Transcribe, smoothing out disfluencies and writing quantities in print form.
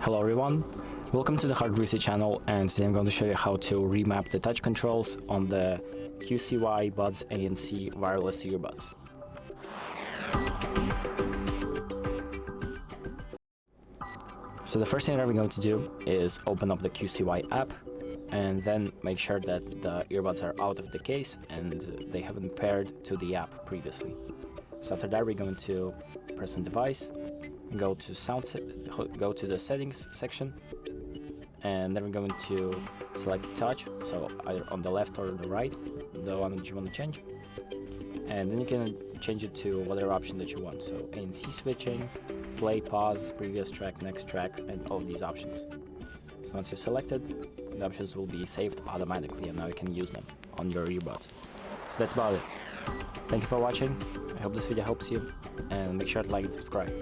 Hello everyone, welcome to the HardReset channel, and today I'm going to show you how to remap the touch controls on the QCY Buds ANC wireless earbuds. So the first thing that we're going to do is open up the QCY app and then make sure that the earbuds are out of the case and they haven't paired to the app previously. So after that, we're going to press on device, go to the settings section, and then we're going to select touch, so either on the left or the right, the one that you want to change, and then you can change it to whatever option that you want, so ANC switching, play, pause, previous track, next track, and all of these options. So once you've selected, the options will be saved automatically, and now you can use them on your earbuds. So that's about it. Thank you for watching. I hope this video helps you, and make sure to like and subscribe.